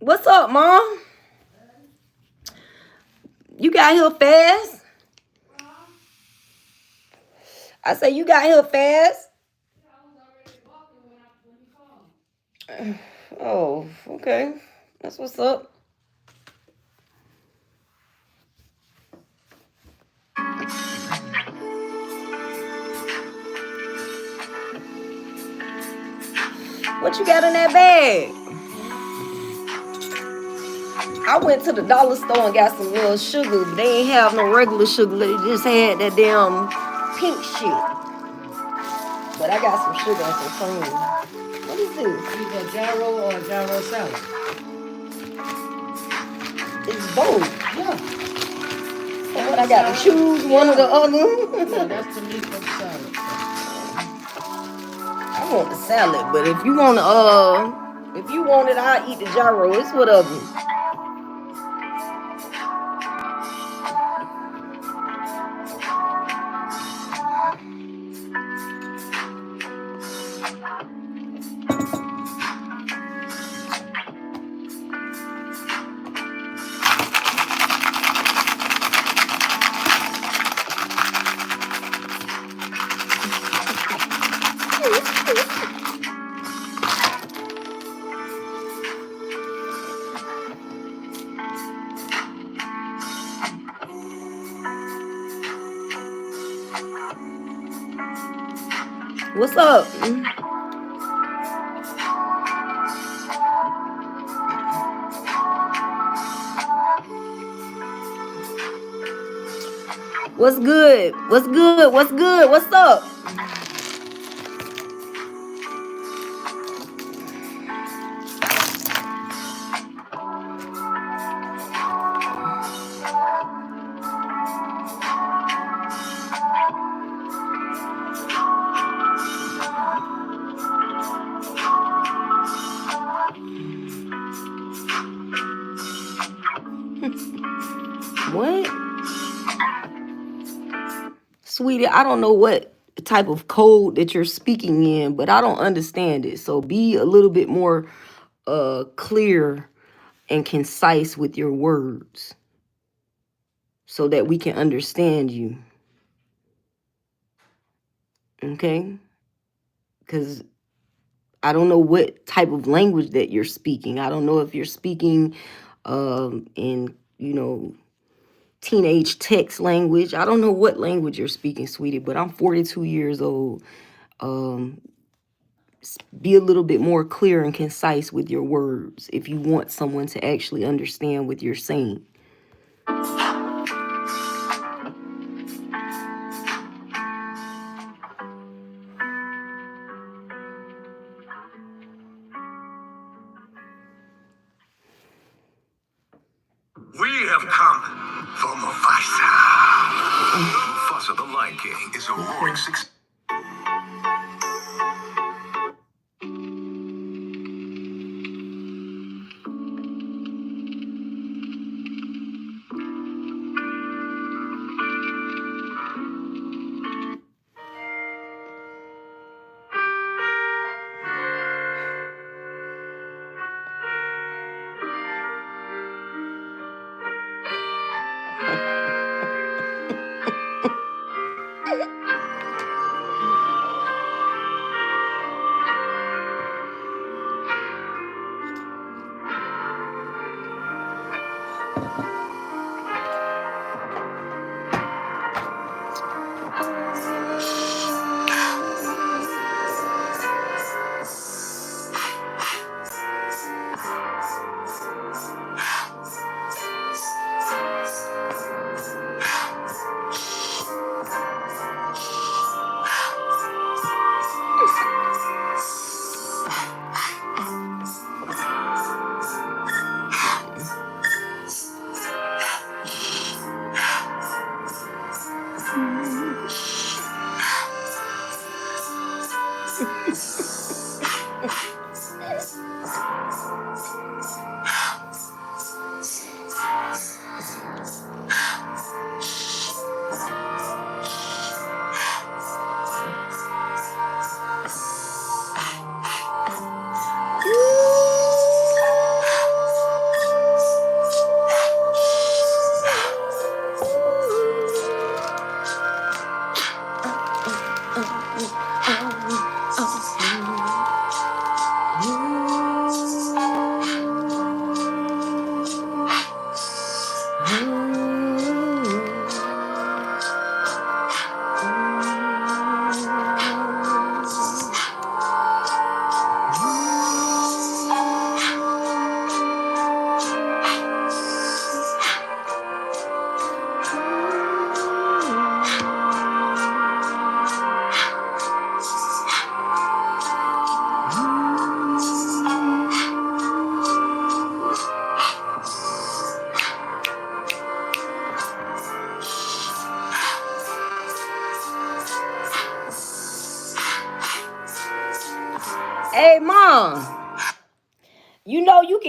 What's up, Mom? You got here fast? I say you got here fast? Oh, okay. That's what's up. What you got in that bag? I went to the dollar store and got some little sugar. They ain't have no regular sugar. They just had that damn pink shit. But I got some sugar and some cream. What is this? Is it a gyro or a gyro salad? It's both. Yeah. So what, I got to choose one or the other? Yeah, that's the meat for the salad. I want the salad, but if you want it, I'll eat the gyro. It's whatever. What's up? What's good? What's good? What's good? What's up? What? Sweetie, I don't know what type of code that you're speaking in, but I don't understand it. So be a little bit more clear and concise with your words so that we can understand you. Okay? Because I don't know what type of language that you're speaking. I don't know if you're speaking in, teenage text language. I don't know what language you're speaking, sweetie, but I'm 42 years old. Be a little bit more clear and concise with your words if you want someone to actually understand what you're saying. We have come for Mufasa. Mufasa the Lion King is a roaring success.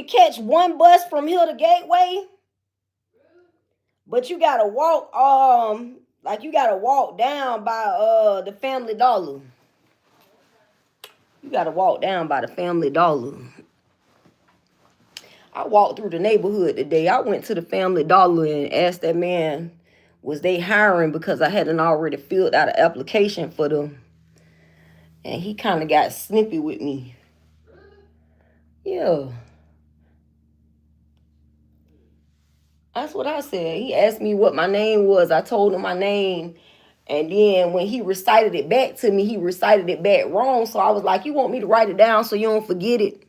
can catch one bus from here to Gateway, but you gotta walk like you gotta walk down by the Family Dollar. You gotta walk down by the Family Dollar. I walked through the neighborhood today. I went to the Family Dollar and asked that man, was they hiring, because I hadn't already filled out an application for them. And he kind of got snippy with me. Yeah. That's what I said. He asked me what my name was. I told him my name. And then when he recited it back to me, he recited it back wrong. So I was like, you want me to write it down so you don't forget it?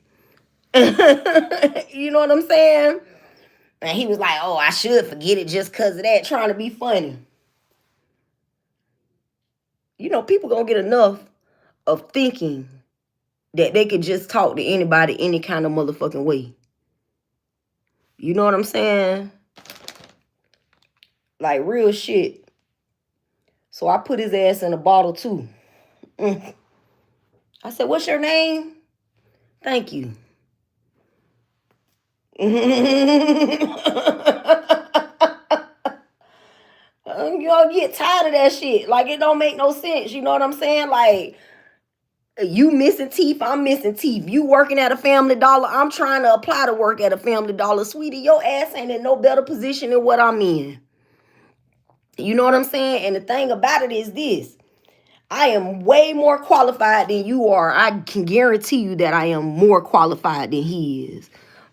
You know what I'm saying? And he was like, oh, I should forget it just because of that, trying to be funny. You know, people gonna get enough of thinking that they could just talk to anybody any kind of motherfucking way. You know what I'm saying? Like real shit. So I put his ass in a bottle too. I said, what's your name? Thank you. You don't get tired of that shit. Like, it don't make no sense. You know what I'm saying? Like, you missing teeth, I'm missing teeth. You working at a Family Dollar, I'm trying to apply to work at a Family Dollar. Sweetie, your ass ain't in no better position than what I'm in. You know what I'm saying? And the thing about it is this. I am way more qualified than you are. I can guarantee you that I am more qualified than he is.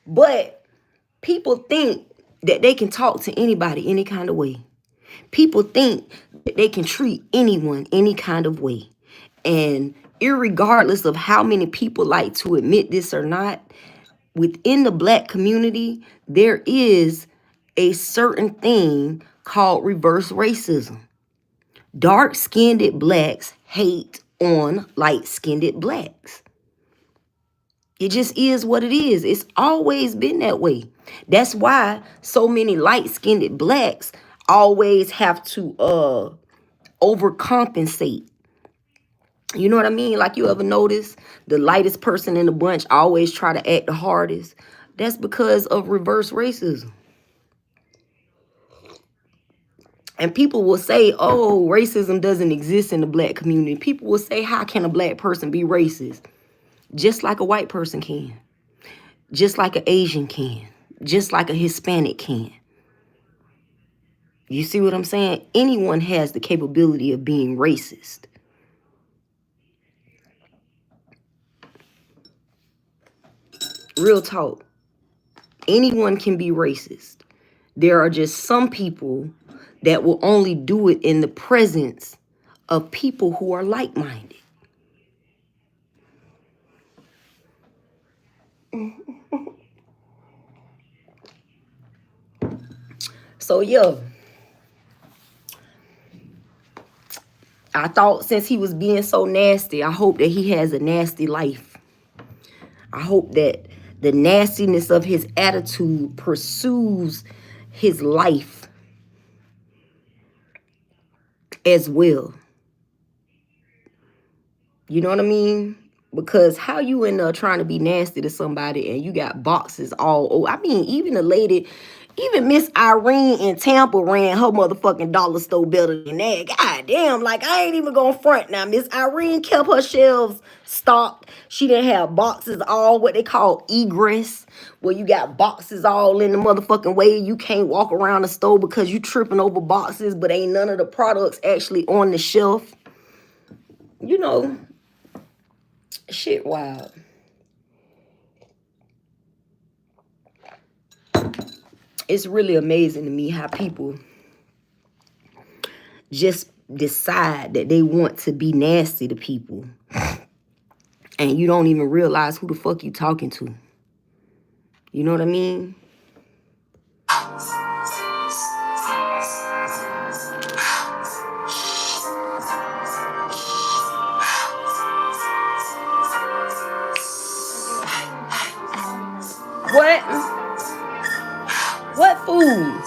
But people think that they can talk to anybody any kind of way. People think that they can treat anyone any kind of way. And irregardless of how many people like to admit this or not, within the Black community, there is a certain thing called reverse racism. Dark-skinned Blacks hate on light-skinned Blacks. It just is what it is. It's always been that way. That's why so many light-skinned Blacks always have to overcompensate. You know what I mean? Like, you ever notice the lightest person in the bunch always try to act the hardest? That's because of reverse racism. And people will say, oh, racism doesn't exist in the Black community. People will say, how can a Black person be racist? Just like a white person can. Just like an Asian can. Just like a Hispanic can. You see what I'm saying? Anyone has the capability of being racist. Real talk. Anyone can be racist. There are just some people that will only do it in the presence of people who are like-minded. So, yeah. I thought since he was being so nasty, I hope that he has a nasty life. I hope that the nastiness of his attitude pursues his life as well. You know what I mean? Because how you end up trying to be nasty to somebody and you got boxes all over. I mean, even a lady, even Miss Irene in Tampa ran her motherfucking dollar store better than that. God damn, like, I ain't even gonna front now. Miss Irene kept her shelves stocked. She didn't have boxes all what they call egress, where you got boxes all in the motherfucking way. You can't walk around the store because you tripping over boxes, but ain't none of the products actually on the shelf. You know, shit wild. It's really amazing to me how people just decide that they want to be nasty to people. And you don't even realize who the fuck you talking to. You know what I mean? What? What food?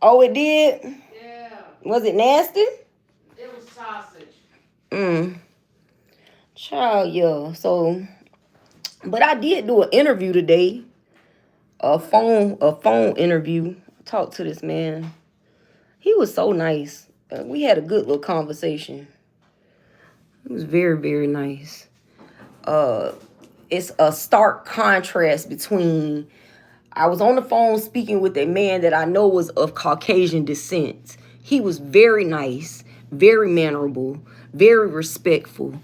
Oh, it did? Yeah. Was it nasty? It was sausage. Child, yeah. So But I did do an interview today, a phone interview. Talked to this man. He was so nice. We had a good little conversation. It was very, very nice. It's a stark contrast between, I was on the phone speaking with a man that I know was of Caucasian descent. He was very nice, very mannerable, very respectful,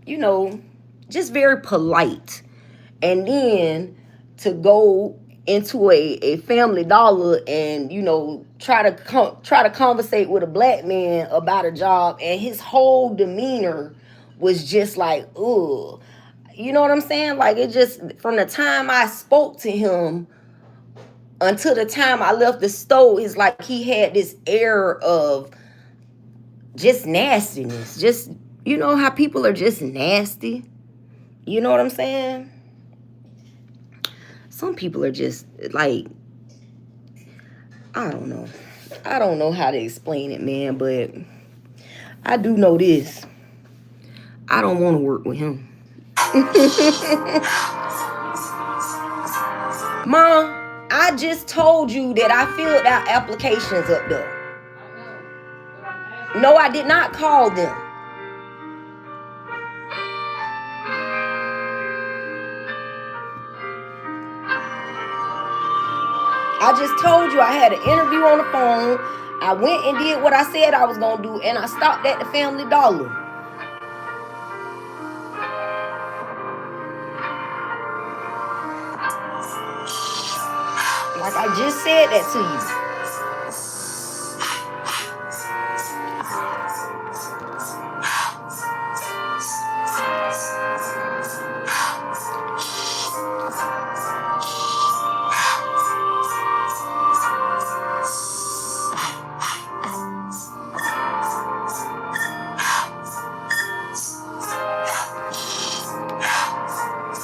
you know, just very polite. And then to go into a Family Dollar and, try to conversate with a black man about a job, and his whole demeanor was just like, ugh. You know what I'm saying? Like, it just, from the time I spoke to him until the time I left the store, it's like he had this air of just nastiness. Just, you know how people are just nasty? You know what I'm saying? Some people are just like, I don't know. I don't know how to explain it, man, but I do know this. I don't want to work with him. Mom, I just told you that I filled out applications up there. No, I did not call them. I just told you I had an interview on the phone. I went and did what I said I was going to do, and I stopped at the Family Dollar. Like I just said that to you.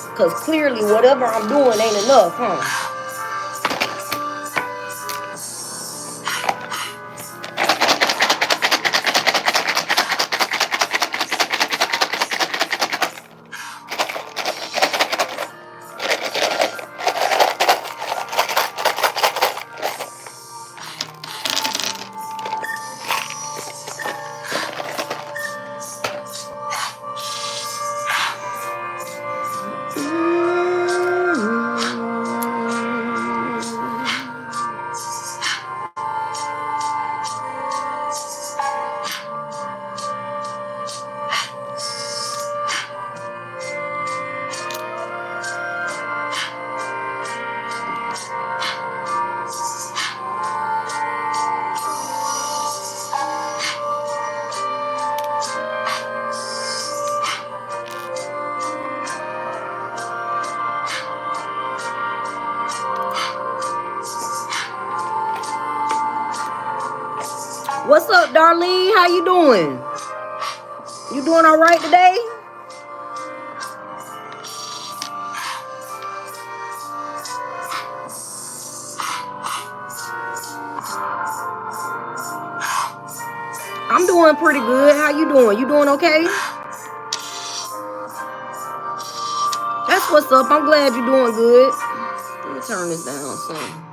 Because clearly whatever I'm doing ain't enough, huh? What's up, Darlene? How you doing? You doing all right today? I'm doing pretty good. How you doing? You doing okay? That's what's up. I'm glad you're doing good. Let me turn this down some.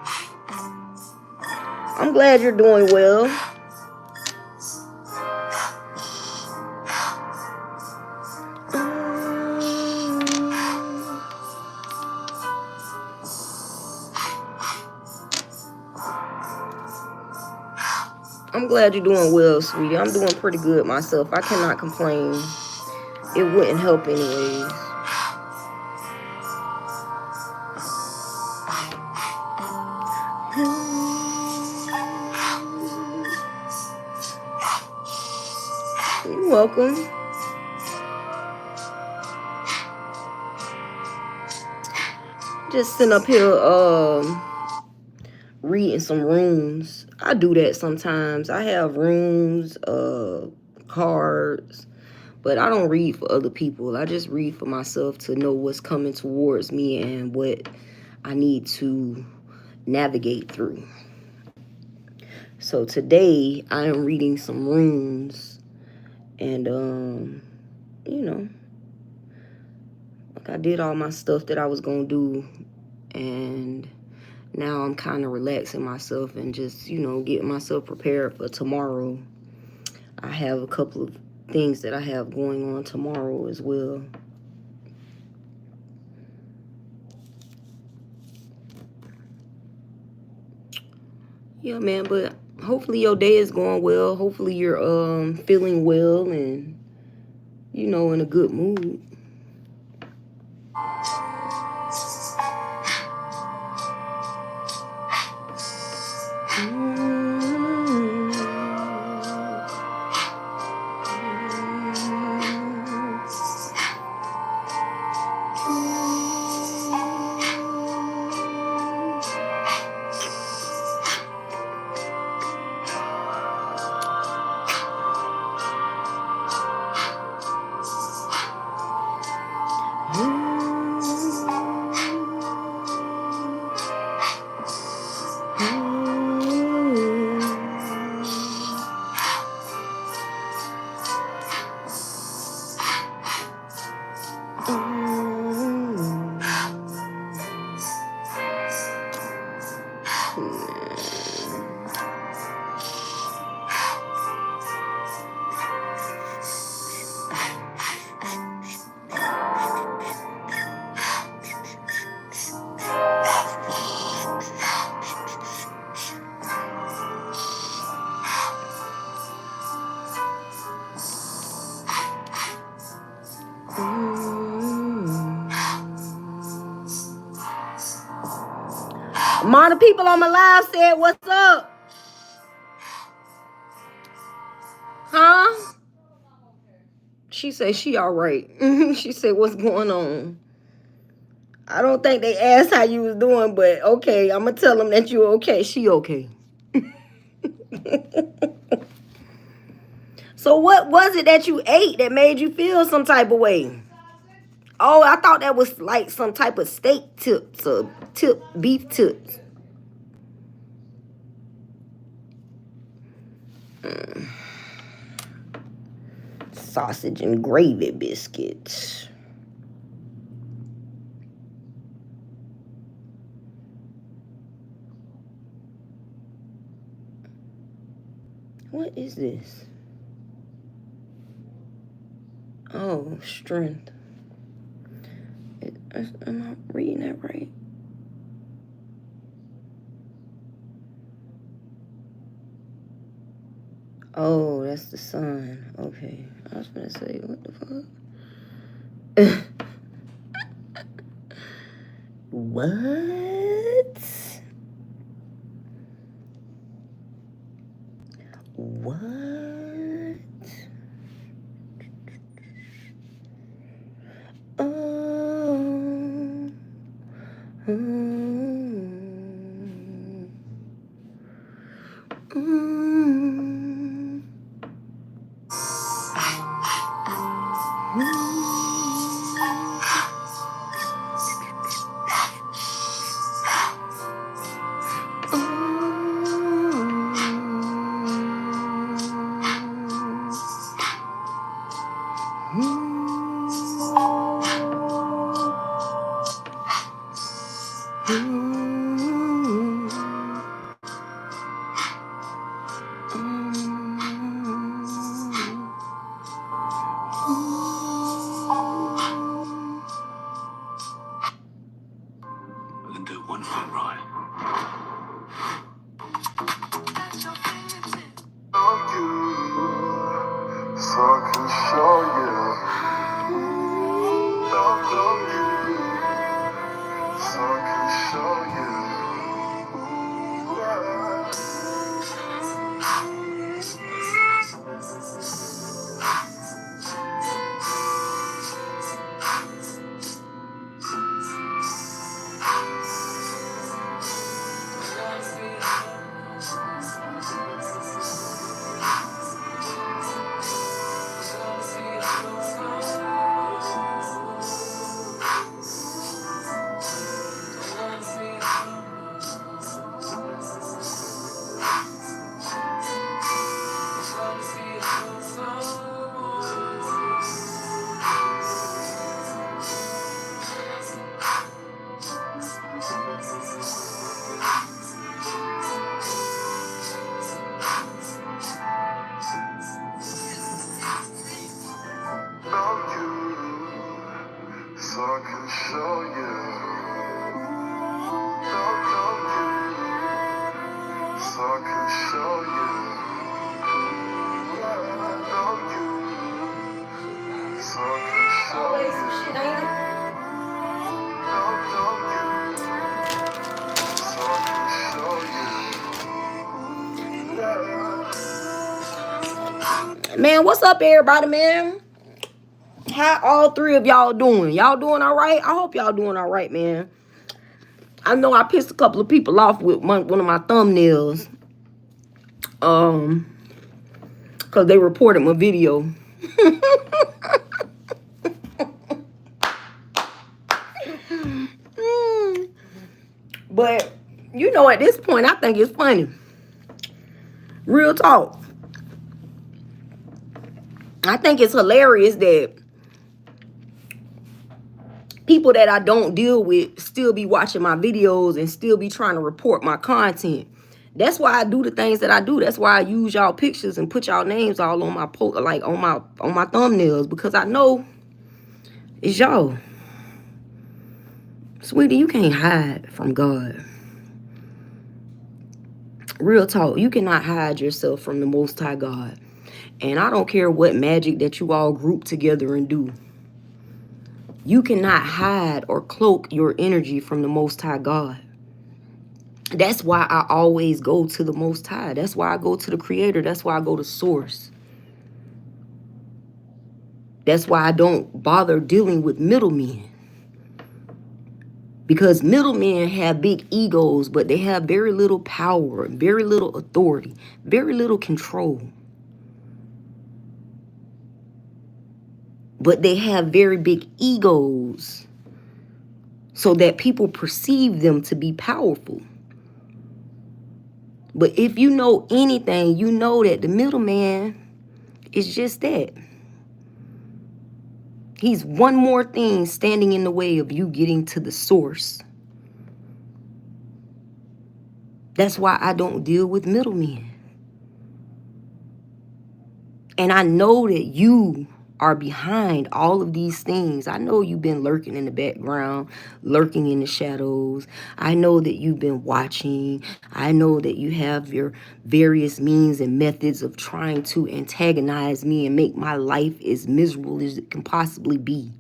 I'm glad you're doing well. I'm glad you're doing well, sweetie. I'm doing pretty good myself. I cannot complain. It wouldn't help anyways. You're welcome. Just sitting up here reading some runes. I do that sometimes. I have runes, cards, but I don't read for other people. I just read for myself to know what's coming towards me and what I need to navigate through. So today I am reading some runes, and Like I did all my stuff that I was gonna do, and now I'm kind of relaxing myself and just, getting myself prepared for tomorrow. I have a couple of things that I have going on tomorrow as well. Yeah, man, but hopefully your day is going well. Hopefully you're feeling well and, in a good mood. Among the people on my live said, "What's up?" Huh? She said she all right. She said, "What's going on?" I don't think they asked how you was doing, but okay, I'm gonna tell them that you okay. She okay. So what was it that you ate that made you feel some type of way? Oh, I thought that was like some type of steak tips or beef tips. Sausage and gravy biscuits. What is this? Oh, strength. Am I reading that right? Oh, that's the sun. Okay. I was gonna say, what the fuck? What? What? Oh. Man, what's up, everybody, man? How all three of y'all doing? Y'all doing all right? I hope y'all doing all right, man. I know I pissed a couple of people off with one of my thumbnails. Because they reported my video. But, you know, at this point, I think it's funny. Real talk. I think it's hilarious that people that I don't deal with still be watching my videos and still be trying to report my content. That's why I do the things that I do. That's why I use y'all pictures and put y'all names all on my like on my thumbnails, because I know it's y'all. Sweetie, you can't hide from God. Real talk, you cannot hide yourself from the Most High God. And I don't care what magic that you all group together and do. You cannot hide or cloak your energy from the Most High God. That's why I always go to the Most High. That's why I go to the Creator. That's why I go to Source. That's why I don't bother dealing with middlemen. Because middlemen have big egos, but they have very little power, very little authority, very little control. But they have very big egos so that people perceive them to be powerful. But if you know anything, you know that the middleman is just that. He's one more thing standing in the way of you getting to the source. That's why I don't deal with middlemen. And I know that you are behind all of these things. I know you've been lurking in the background, lurking in the shadows. I know that you've been watching. I know that you have your various means and methods of trying to antagonize me and make my life as miserable as it can possibly be.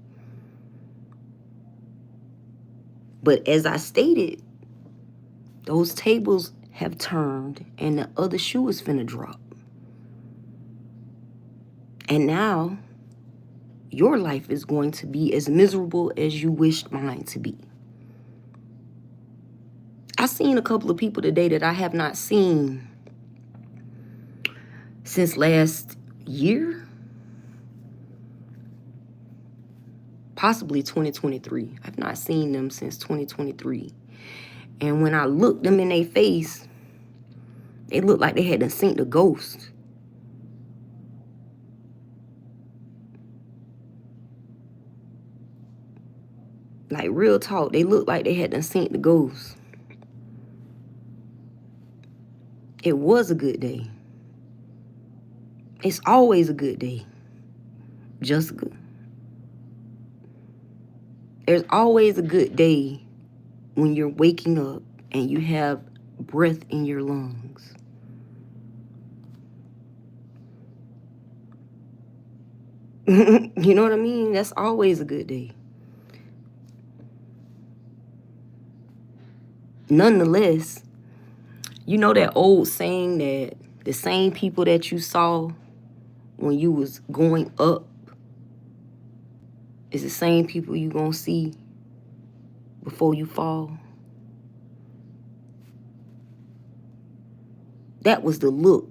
But as I stated, those tables have turned and the other shoe is finna drop. And now your life is going to be as miserable as you wished mine to be. I seen a couple of people today that I have not seen since last year, possibly 2023. I've not seen them since 2023. And when I looked them in their face, they looked like they had done seen the ghost. Like, real talk, they looked like they had done seen the ghost. It was a good day. It's always a good day, Jessica. There's always a good day when you're waking up and you have breath in your lungs. You know what I mean? That's always a good day. Nonetheless, you know that old saying that the same people that you saw when you was going up is the same people you gonna see before you fall? That was the look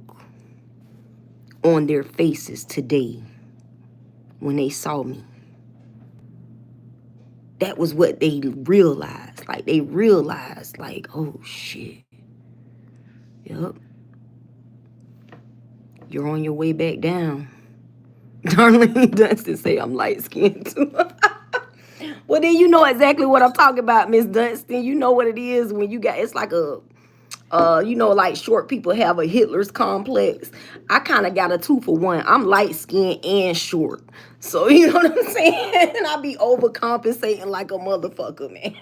on their faces today when they saw me. That was what they realized. Like, they realized, like, oh, shit. Yep. You're on your way back down. Darlene Dunstan say I'm light-skinned, too. Well, then you know exactly what I'm talking about, Miss Dunstan. You know what it is when you got, it's like a, you know, like short people have a Hitler's complex. I kind of got a 2-for-1. I'm light-skinned and short. So, you know what I'm saying? And I be overcompensating like a motherfucker, man.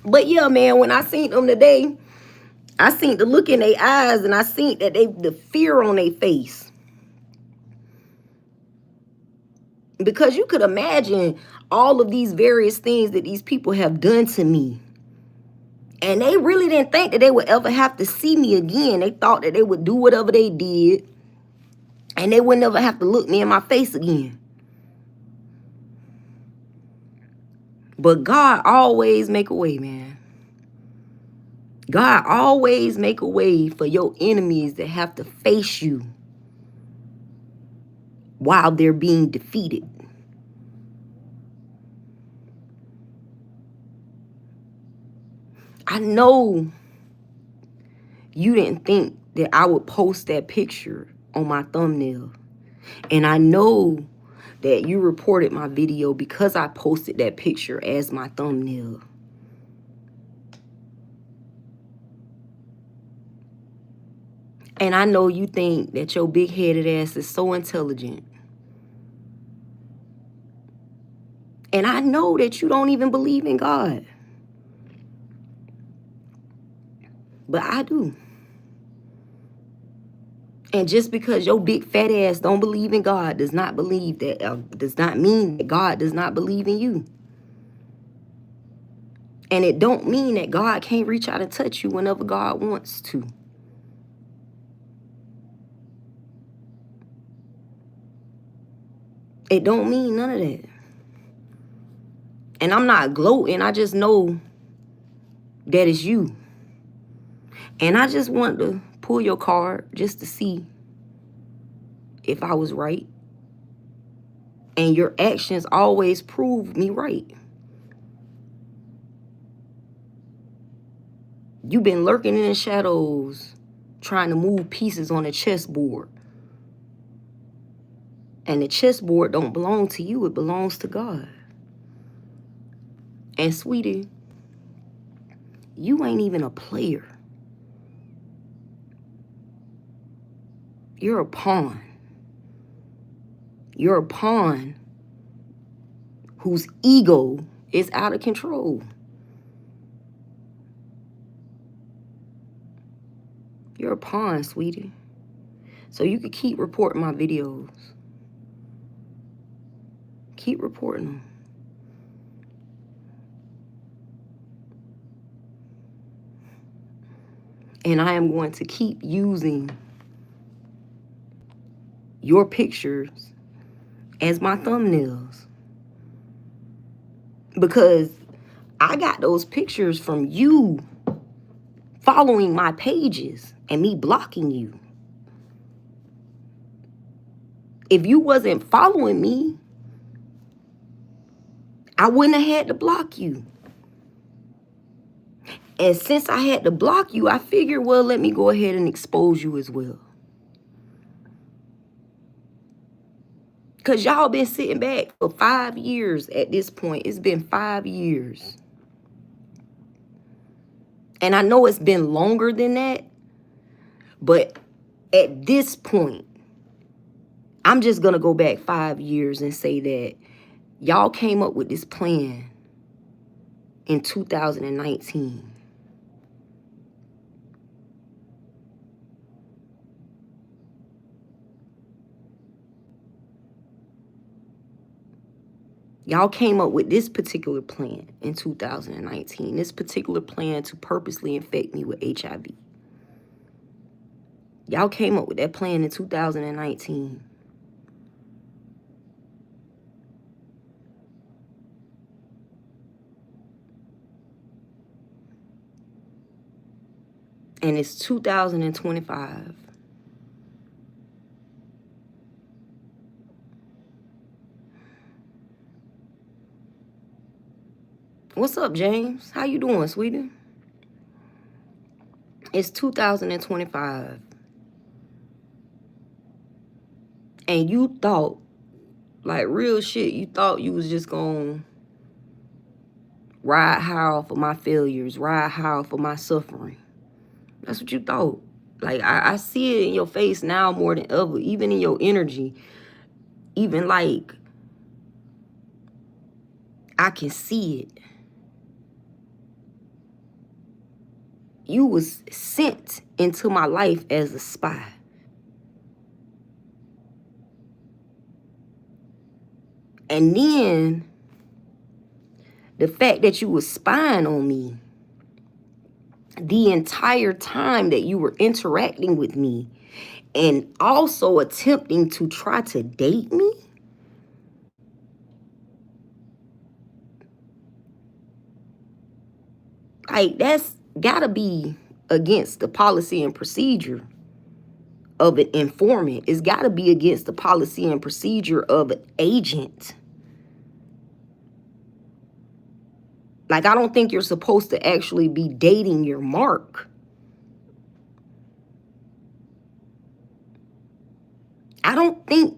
But yeah, man, when I seen them today, I seen the look in their eyes and I seen that the fear on their face. Because you could imagine all of these various things that these people have done to me. And they really didn't think that they would ever have to see me again. They thought that they would do whatever they did and they would never have to look me in my face again. But God always make a way, man. God always make a way for your enemies that have to face you while they're being defeated. I know you didn't think that I would post that picture on my thumbnail. And I know that you reported my video because I posted that picture as my thumbnail. And I know you think that your big-headed ass is so intelligent. And I know that you don't even believe in God. But I do. And just because your big fat ass don't believe in God does not mean that God does not believe in you. And it don't mean that God can't reach out and touch you whenever God wants to. It don't mean none of that. And I'm not gloating. I just know that it's you. And I just want to pull your card just to see if I was right. And your actions always prove me right. You've been lurking in the shadows, trying to move pieces on a chessboard. And the chessboard don't belong to you, it belongs to God. And sweetie, you ain't even a player. You're a pawn. You're a pawn whose ego is out of control. You're a pawn, sweetie. So you could keep reporting my videos. Keep reporting them. And I am going to keep using your pictures as my thumbnails. Because I got those pictures from you following my pages and me blocking you. If you wasn't following me, I wouldn't have had to block you. And since I had to block you, I figured, well, let me go ahead and expose you as well. Because y'all been sitting back for 5 years at this point. It's been 5 years. And I know it's been longer than that. But at this point, I'm just going to go back 5 years and say that y'all came up with this plan in 2019. Y'all came up with this particular plan in 2019. This particular plan to purposely infect me with HIV. Y'all came up with that plan in 2019. And it's 2025. What's up, James? How you doing, sweetie? It's 2025. And you thought, like real shit, you thought you was just gonna ride high for my failures, ride high for my suffering. That's what you thought. Like, I see it in your face now more than ever, even in your energy. Even like, I can see it. You was sent into my life as a spy. And then the fact that you was spying on me the entire time that you were interacting with me and also attempting to try to date me? Like, that's gotta be against the policy and procedure of an informant. It's gotta be against the policy and procedure of an agent. Like, I don't think you're supposed to actually be dating your mark. I don't think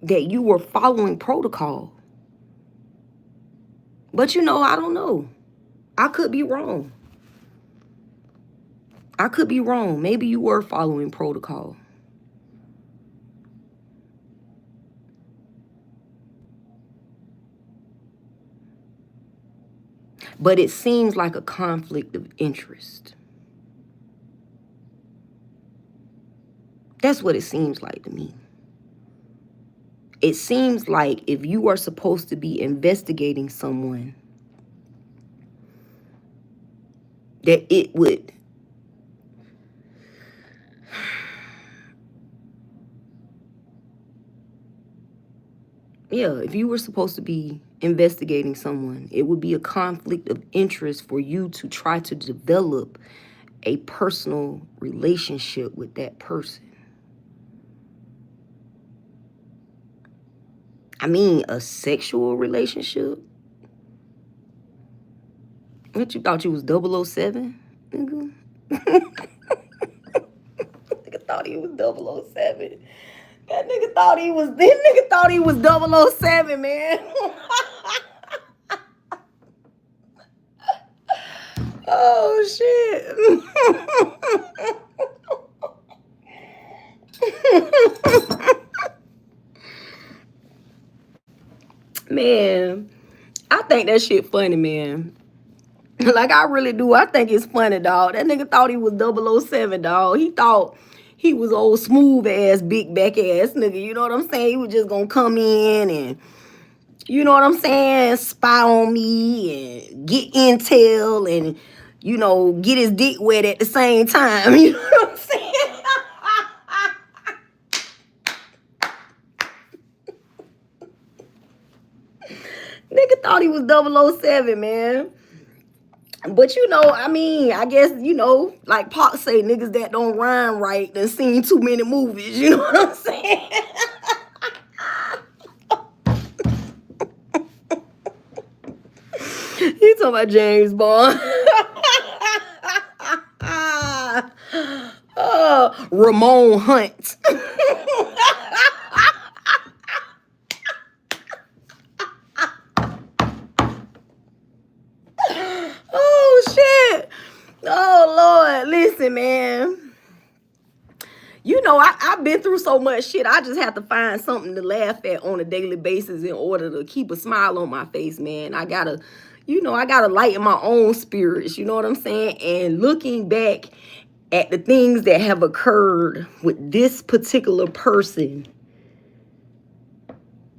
that you were following protocol. But you know, I don't know. I could be wrong. I could be wrong. Maybe you were following protocol. But it seems like a conflict of interest. That's what it seems like to me. It seems like if you are supposed to be investigating someone, that it would if you were supposed to be investigating someone, it would be a conflict of interest for you to try to develop a personal relationship with that person. I mean, a sexual relationship? What, you thought you was 007, nigga? Nigga thought he was 007. That nigga thought he was, this nigga thought he was 007, man. Oh, shit. Man, I think that shit funny, man. Like, I really do. I think it's funny, dog. That nigga thought he was 007, dog. He thought he was old smooth ass, big back ass nigga. You know what I'm saying? He was just gonna come in and, you know what I'm saying, spy on me and get intel and, you know, get his dick wet at the same time. You know what I'm saying? Nigga thought he was 007, man. But, you know, I mean, I guess, you know, like Pac say, niggas that don't rhyme right done seen too many movies. You know what I'm saying? You talking about James Bond. Ramon Hunt. Oh, shit. Oh, Lord. Listen, man. You know, I've been through so much shit. I just have to find something to laugh at on a daily basis in order to keep a smile on my face, man. I gotta, you know, I gotta lighten my own spirits. You know what I'm saying? And looking back at the things that have occurred with this particular person,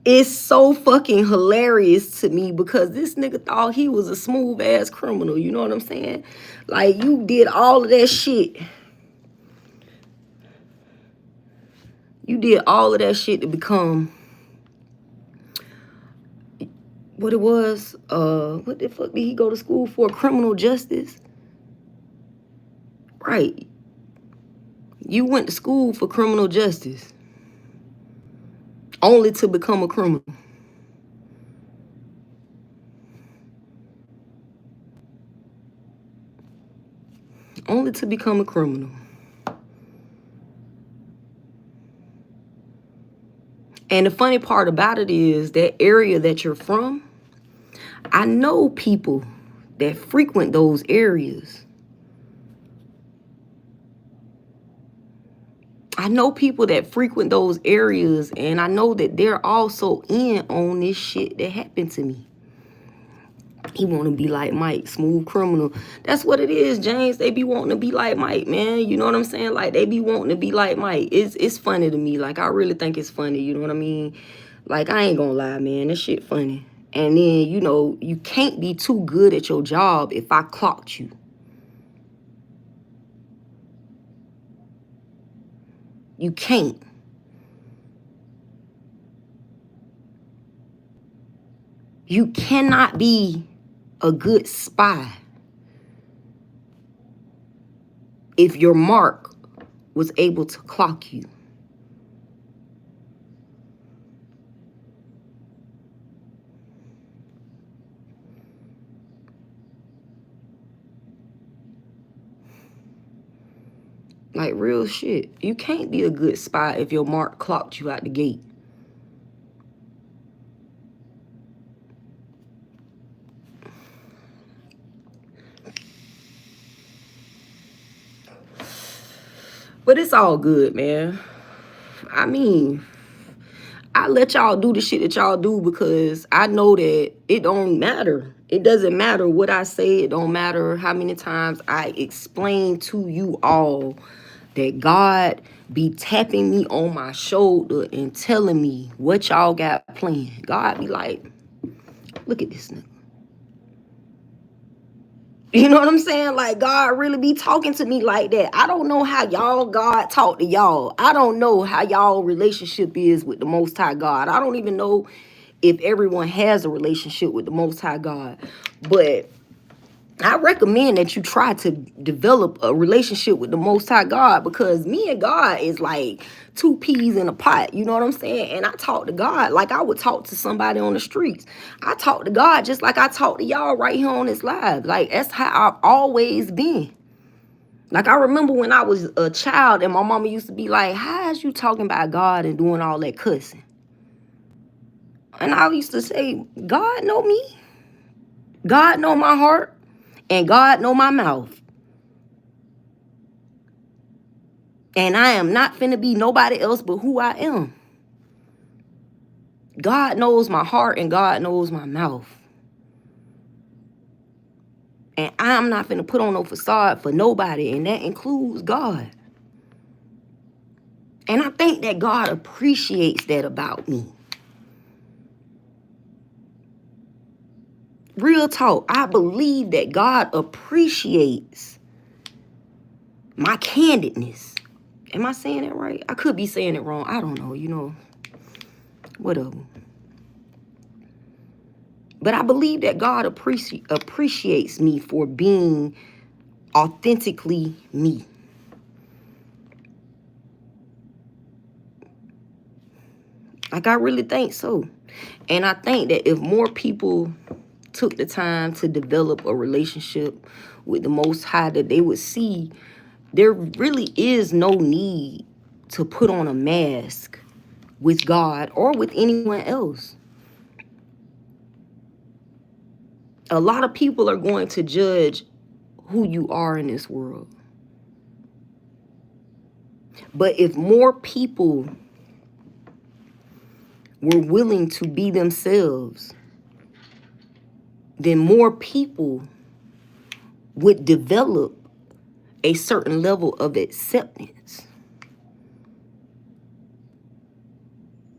it's so fucking hilarious to me because this nigga thought he was a smooth ass criminal. You know what I'm saying? Like, you did all of that shit. You did all of that shit to become what it was. What the fuck did he go to school for? Criminal justice? Right. You went to school for criminal justice. Only to become a criminal. Only to become a criminal. And the funny part about it is that area that you're from, I know people that frequent those areas. I know people that frequent those areas, and I know that they're also in on this shit that happened to me. He want to be like Mike, smooth criminal. That's what it is, James. They be wanting to be like Mike, man. You know what I'm saying? Like, they be wanting to be like Mike. It's funny to me. Like, I really think it's funny. You know what I mean? Like, I ain't gonna lie, man. This shit funny. And then, you know, you can't be too good at your job if I clocked you. You can't. You cannot be a good spy if your mark was able to clock you. Like, real shit. You can't be a good spy if your mark clocked you out the gate. But it's all good, man. I mean, I let y'all do the shit that y'all do because I know that it don't matter. It doesn't matter what I say. It don't matter how many times I explain to you all that God be tapping me on my shoulder and telling me what y'all got planned. God be like, look at this nigga. You know what I'm saying? Like, God really be talking to me like that. I don't know how God talk to y'all. I don't know how y'all relationship is with the Most High God. I don't even know if everyone has a relationship with the Most High God. But I recommend that you try to develop a relationship with the Most High God, because me and God is like two peas in a pot. You know what I'm saying? And I talk to God like I would talk to somebody on the streets. I talk to God just like I talk to y'all right here on this live. Like, that's how I've always been. Like, I remember when I was a child and my mama used to be like, how is you talking about God and doing all that cussing? And I used to say, God know me. God know my heart. And God know my mouth. And I am not finna be nobody else but who I am. God knows my heart and God knows my mouth. And I'm not finna put on no facade for nobody, and that includes God. And I think that God appreciates that about me. Real talk, I believe that God appreciates my candidness. Am I saying it right? I could be saying it wrong. I don't know, you know, whatever. But I believe that God appreciates me for being authentically me. Like, I really think so. And I think that if more people took the time to develop a relationship with the Most High, that they would see there really is no need to put on a mask with God or with anyone else. A lot of people are going to judge who you are in this world. But if more people were willing to be themselves, then more people would develop a certain level of acceptance.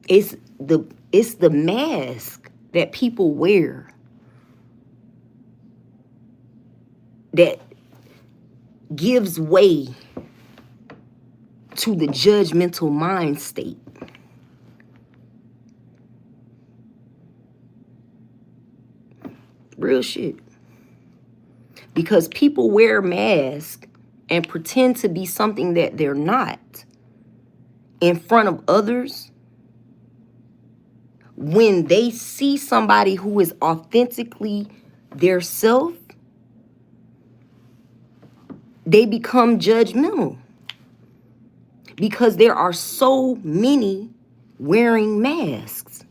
It's the mask that people wear that gives way to the judgmental mind state. Real shit. Because people wear masks and pretend to be something that they're not in front of others. When they see somebody who is authentically their self, they become judgmental. Because there are so many wearing masks.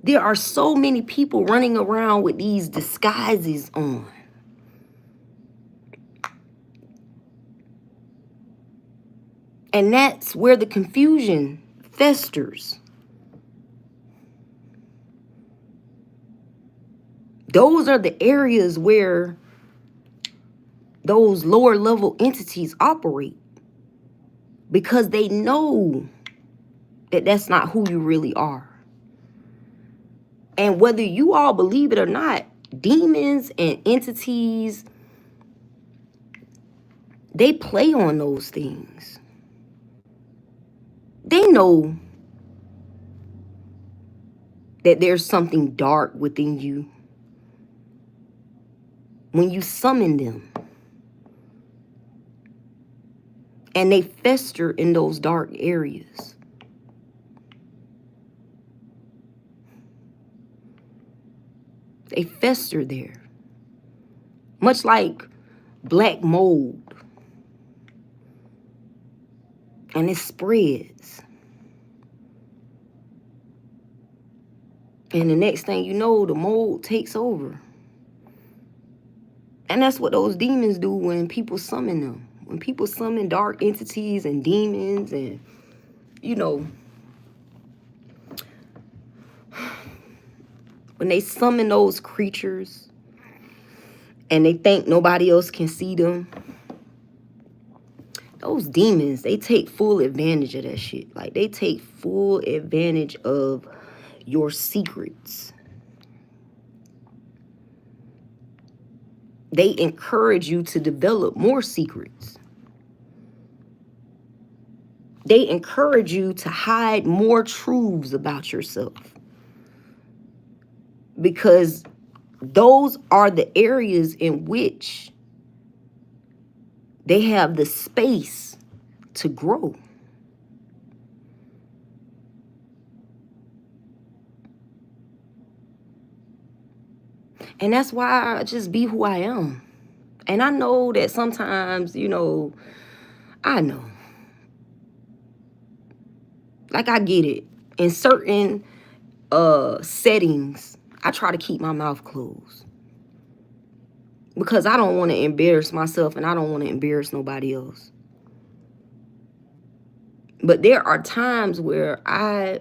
There are so many people running around with these disguises on. And that's where the confusion festers. Those are the areas where those lower level entities operate, because they know that that's not who you really are. And whether you all believe it or not, demons and entities they play on those things. They know that there's something dark within you when you summon them. And they fester in those dark areas. They fester there. Much like black mold. And it spreads. And the next thing you know, the mold takes over. And that's what those demons do when people summon them. When people summon dark entities and demons and, you know, when they summon those creatures and they think nobody else can see them, those demons, they take full advantage of that shit. Like, they take full advantage of your secrets. They encourage you to develop more secrets. They encourage you to hide more truths about yourself. Because those are the areas in which they have the space to grow. And that's why I just be who I am. And I know that sometimes, you know, I know. Like, I get it. In certain settings, I try to keep my mouth closed. Because I don't want to embarrass myself and I don't want to embarrass nobody else. But there are times where I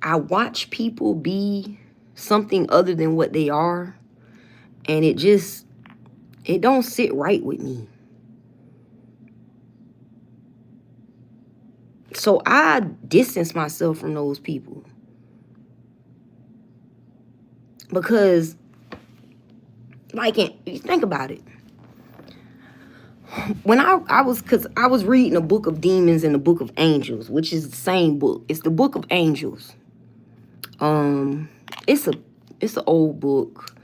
watch people be something other than what they are. And it don't sit right with me. So I distance myself from those people. Because, like, think about it. When I was reading a book of demons and a book of angels, which is the same book. It's the book of angels. It's an old book.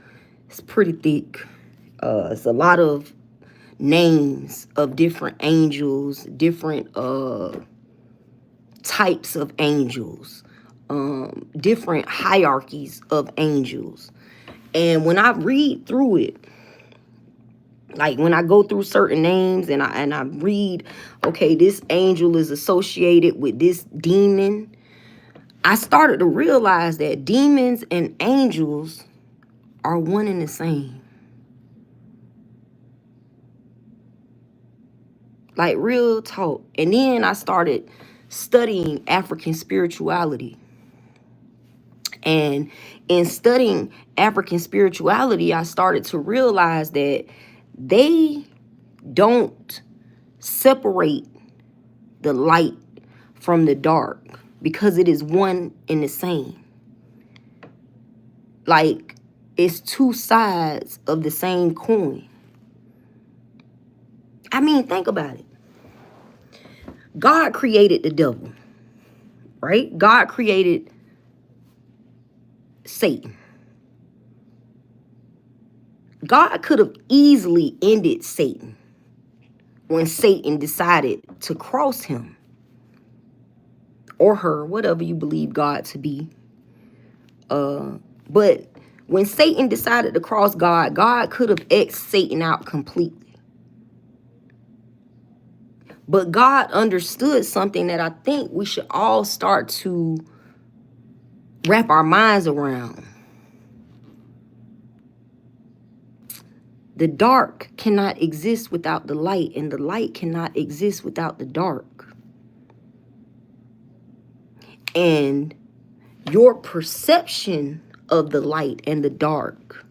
It's pretty thick. It's a lot of names of different angels, different types of angels, different hierarchies of angels. And when I read through it, like when I go through certain names and I read, okay, this angel is associated with this demon, I started to realize that demons and angels are one and the same. Like, real talk. And then I started studying African spirituality. And in studying African spirituality, I started to realize that they don't separate the light from the dark because it is one and the same. Like, it's two sides of the same coin. I mean, think about it. God created the devil, right? God created Satan. God could have easily ended Satan when Satan decided to cross him or her, whatever you believe God to be. But when Satan decided to cross God, God could have X'd Satan out completely. But God understood something that I think we should all start to wrap our minds around. The dark cannot exist without the light, and the light cannot exist without the dark. And your perception of the light and the dark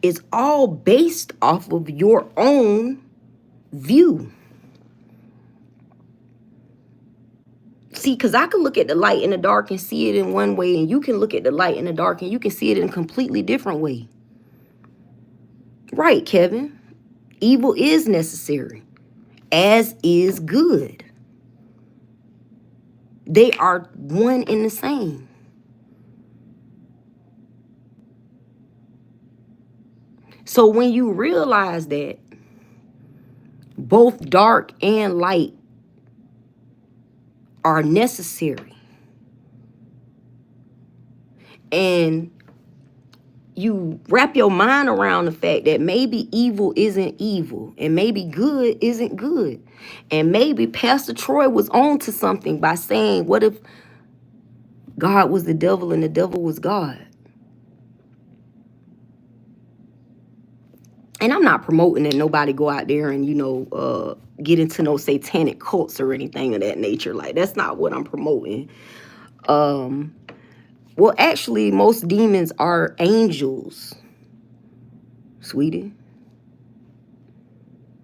is all based off of your own view. See, because I can look at the light in the dark and see it in one way, and you can look at the light in the dark and you can see it in a completely different way. Right, Kevin? Evil is necessary, as is good. They are one and the same. So when you realize that both dark and light are necessary, and you wrap your mind around the fact that maybe evil isn't evil and maybe good isn't good, and maybe Pastor Troy was on to something by saying, what if God was the devil and the devil was God? And I'm not promoting that nobody go out there and, get into no satanic cults or anything of that nature. Like, that's not what I'm promoting. Well, actually, most demons are angels, sweetie.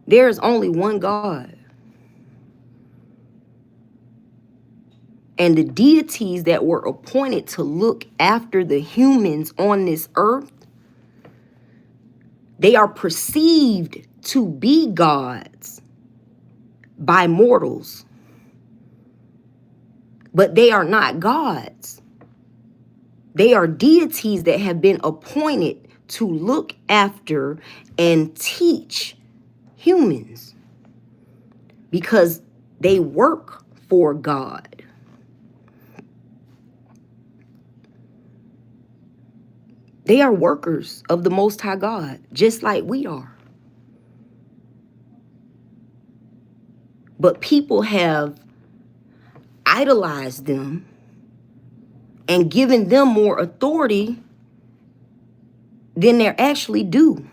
There is only one God. And the deities that were appointed to look after the humans on this earth, they are perceived to be gods by mortals, but they are not gods. They are deities that have been appointed to look after and teach humans because they work for God. They are workers of the Most High God, just like we are. But people have idolized them and given them more authority than they're actually due.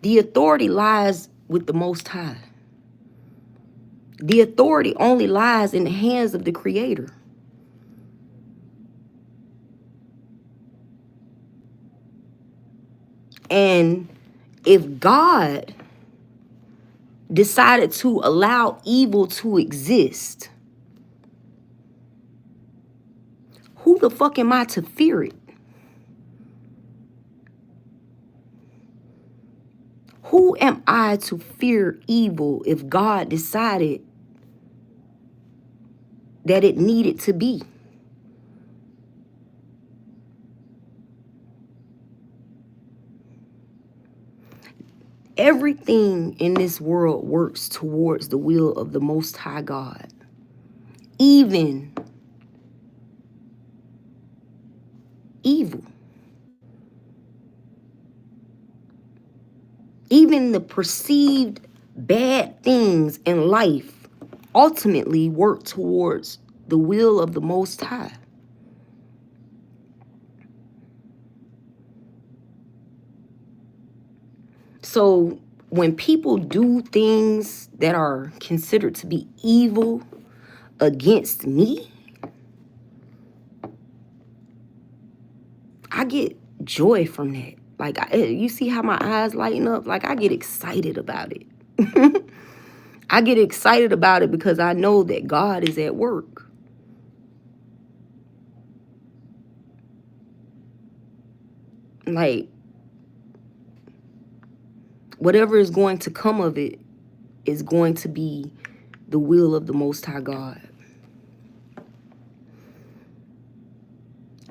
The authority lies with the Most High. The authority only lies in the hands of the Creator. And if God decided to allow evil to exist, who the fuck am I to fear it? Who am I to fear evil if God decided that it needed to be? Everything in this world works towards the will of the Most High God. Even evil. Even the perceived bad things in life ultimately work towards the will of the Most High. So when people do things that are considered to be evil against me, I get joy from that. Like, you see how my eyes lighten up? Like, I get excited about it. I get excited about it because I know that God is at work. Like, whatever is going to come of it is going to be the will of the Most High God.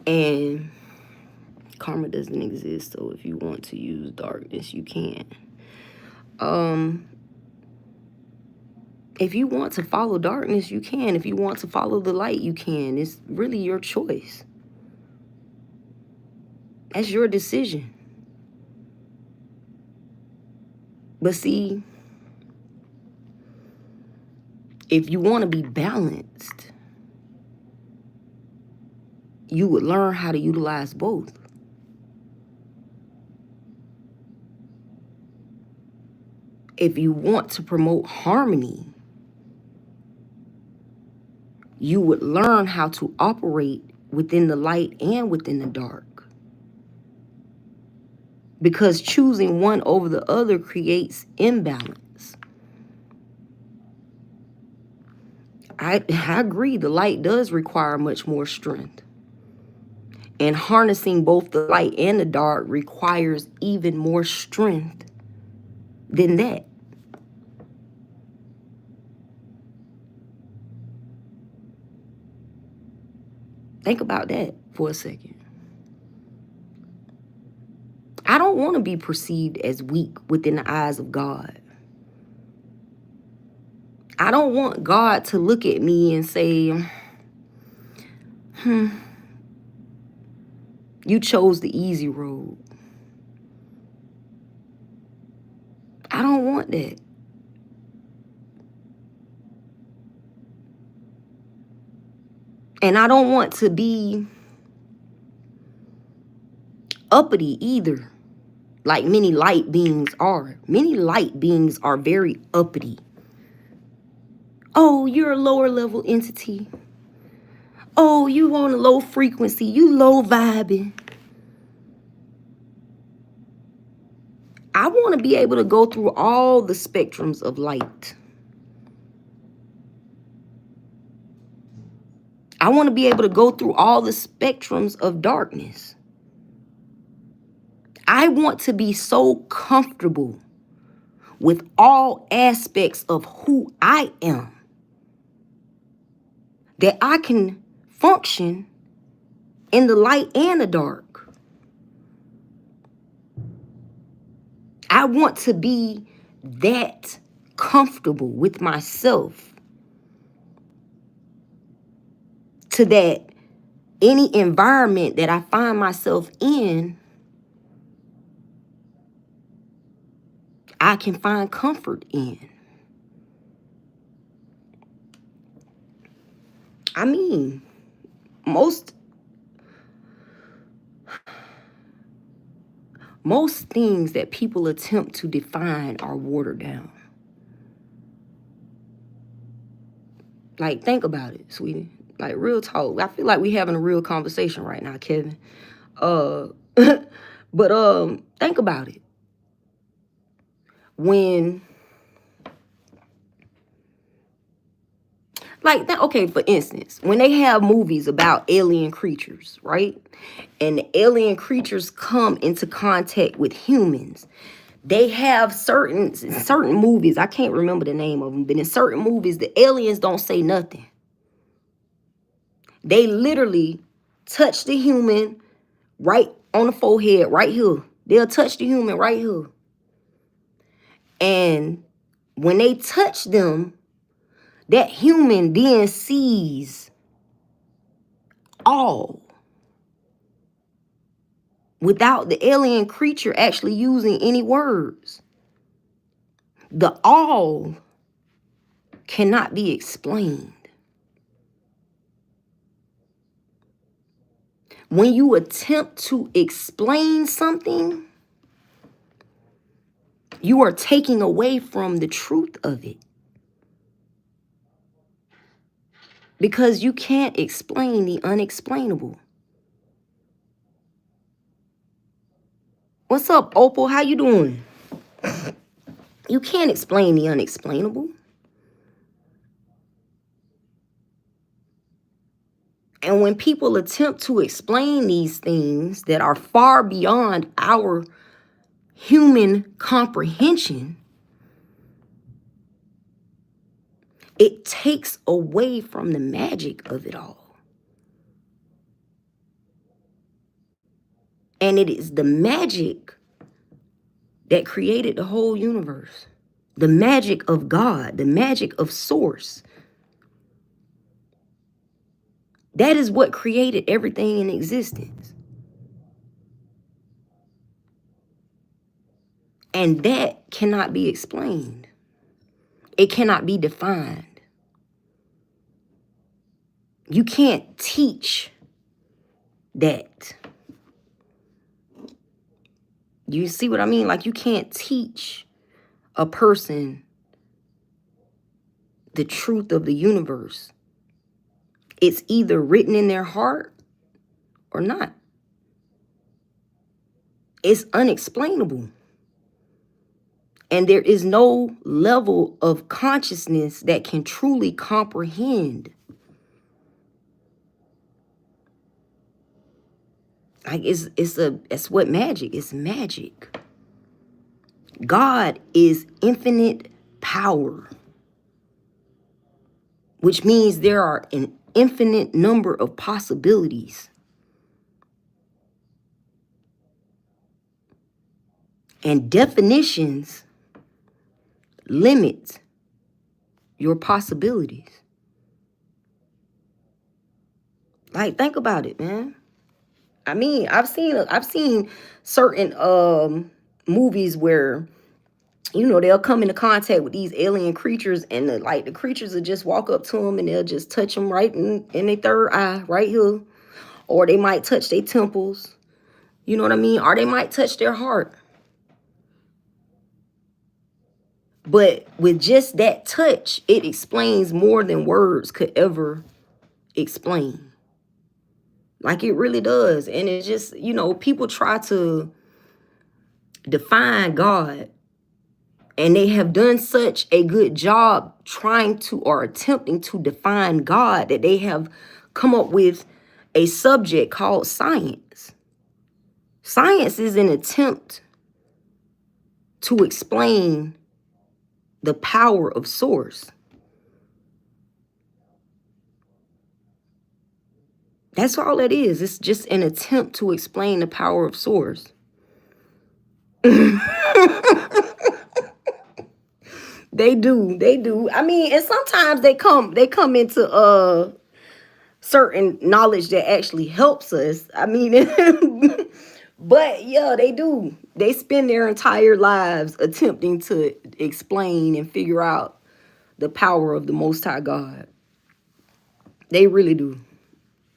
And karma doesn't exist, so if you want to use darkness, you can. If you want to follow darkness, you can. If you want to follow the light, you can. It's really your choice. That's your decision. But see, if you want to be balanced, you would learn how to utilize both. If you want to promote harmony, you would learn how to operate within the light and within the dark. Because choosing one over the other creates imbalance. I agree, the light does require much more strength. And harnessing both the light and the dark requires even more strength than that. Think about that for a second. I don't want to be perceived as weak within the eyes of God. I don't want God to look at me and say, you chose the easy road. I don't want that. And I don't want to be uppity either, like many light beings are. Many light beings are very uppity. Oh, you're a lower level entity. Oh, you on a low frequency. You low vibing. I want to be able to go through all the spectrums of light. I want to be able to go through all the spectrums of darkness. I want to be so comfortable with all aspects of who I am that I can function in the light and the dark. I want to be that comfortable with myself to that any environment that I find myself in, I can find comfort in. I mean, most things that people attempt to define are watered down. Like, think about it, sweetie. Like, real talk. I feel like we having a real conversation right now, Kevin. But think about it. When, like that, okay, for instance, when they have movies about alien creatures, right? And the alien creatures come into contact with humans. They have certain movies, I can't remember the name of them, but in certain movies, the aliens don't say nothing. They literally touch the human right on the forehead, right here. They'll touch the human right here. And when they touch them, that human then sees all without the alien creature actually using any words. The all cannot be explained. When you attempt to explain something, you are taking away from the truth of it. Because you can't explain the unexplainable. What's up, Opal? How you doing? You can't explain the unexplainable. And when people attempt to explain these things that are far beyond our human comprehension, it takes away from the magic of it all. And it is the magic that created the whole universe. The magic of God, the magic of Source. That is what created everything in existence. And that cannot be explained. It cannot be defined. You can't teach that. You see what I mean? Like, you can't teach a person the truth of the universe. It's either written in their heart or not. It's unexplainable. And there is no level of consciousness that can truly comprehend. Like it's what magic is. Magic. God is infinite power, which means there are an infinite number of possibilities. And definitions limit your possibilities. Like, think about it, man. I mean, I've seen certain movies where, you know, they'll come into contact with these alien creatures, and the creatures will just walk up to them and they'll just touch them right in their third eye, right here. Or they might touch their temples. You know what I mean? Or they might touch their heart. But with just that touch, it explains more than words could ever explain. Like, it really does. And it's just, you know, people try to define God, and they have done such a good job trying to or attempting to define God that they have come up with a subject called science. Science is an attempt to explain the power of source. That's all it is. It's just an attempt to explain the power of source. They do. I mean, and sometimes they come into certain knowledge that actually helps us. I mean, but yeah, they do. They spend their entire lives attempting to explain and figure out the power of the Most High God. They really do.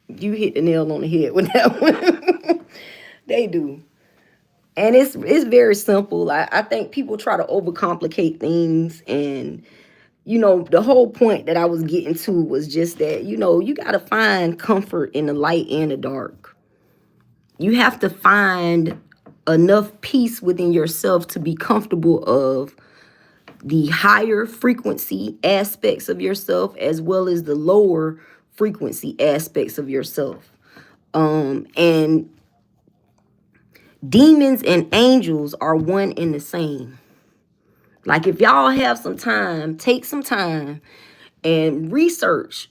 You hit the nail on the head with that one. They do. And it's very simple. I think people try to overcomplicate things, and you know, the whole point that I was getting to was just that, you know, you got to find comfort in the light and the dark. You have to find enough peace within yourself to be comfortable of the higher frequency aspects of yourself as well as the lower frequency aspects of yourself. And demons and angels are one and the same. Like, if y'all have some time, take some time and research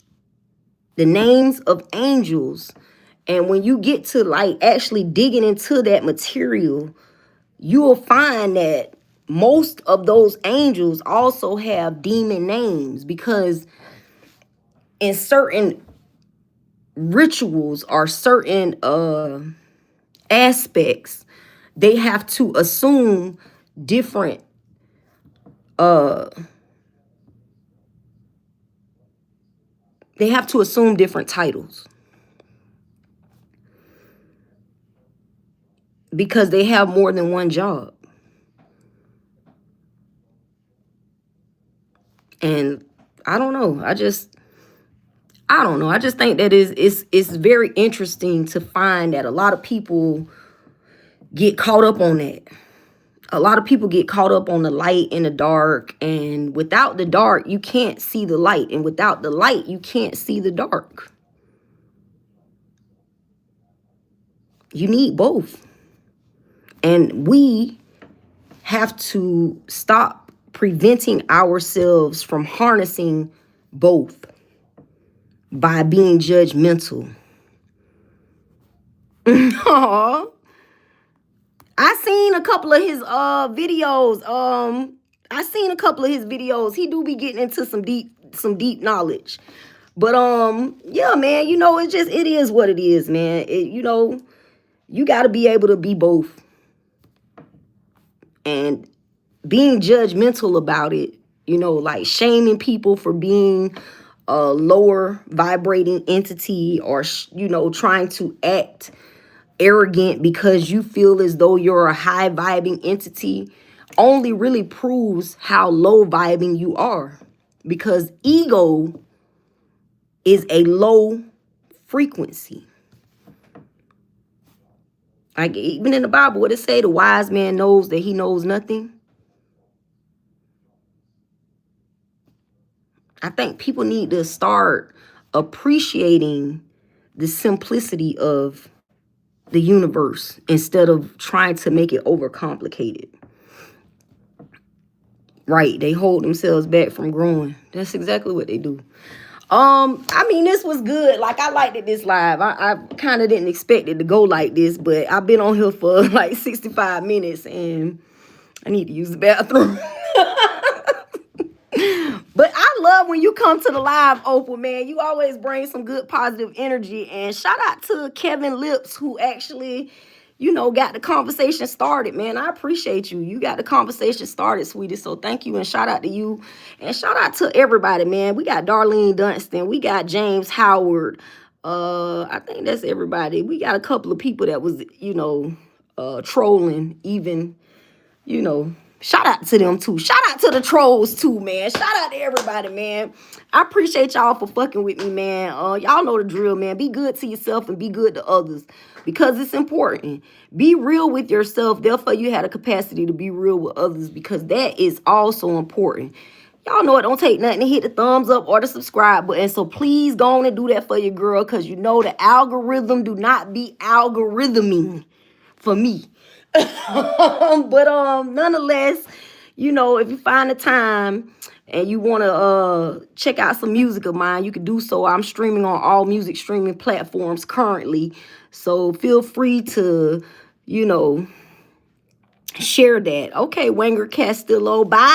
the names of angels. And when you get to like actually digging into that material, you will find that most of those angels also have demon names, because in certain rituals or certain aspects, they have to assume different titles, because they have more than one job. And I don't know. I don't know. I just think that it's very interesting to find that a lot of people get caught up on that. A lot of people get caught up on the light and the dark, and without the dark, you can't see the light, and without the light, you can't see the dark. You need both. And we have to stop preventing ourselves from harnessing both by being judgmental. Aww. I seen a couple of his videos. He do be getting into some deep knowledge. But yeah, man, you know, it is what it is, man. You know, you got to be able to be both. And being judgmental about it, you know, like shaming people for being a lower vibrating entity, or you know, trying to act arrogant because you feel as though you're a high vibing entity, only really proves how low vibing you are, because ego is a low frequency. Like, even in the Bible, what it say, the wise man knows that he knows nothing. I think people need to start appreciating the simplicity of the universe instead of trying to make it overcomplicated. Right, they hold themselves back from growing. That's exactly what they do. I mean, this was good. Like, I liked it this live. I kind of didn't expect it to go like this, but I've been on here for like 65 minutes and I need to use the bathroom. But I love when you come to the live, Opal, man. You always bring some good positive energy. And shout out to Kevin Lips, who actually, got the conversation started, man. I appreciate you. You got the conversation started, sweetie. So thank you and shout out to you. And shout out to everybody, man. We got Darlene Dunstan. We got James Howard. I think that's everybody. We got a couple of people that was, trolling even, shout out to them too. Shout out to the trolls too, man. Shout out to everybody, man. I appreciate y'all for fucking with me, man. Y'all know the drill, man. Be good to yourself and be good to others because it's important. Be real with yourself. Therefore, you had a capacity to be real with others because that is also important. Y'all know it don't take nothing to hit the thumbs up or the subscribe button. So please go on and do that for your girl because you know the algorithm do not be algorithming for me. But nonetheless, if you find the time and you want to check out some music of mine, you can do so. I'm streaming on all music streaming platforms currently, so feel free to share that. Okay, Wanger Castillo, bye.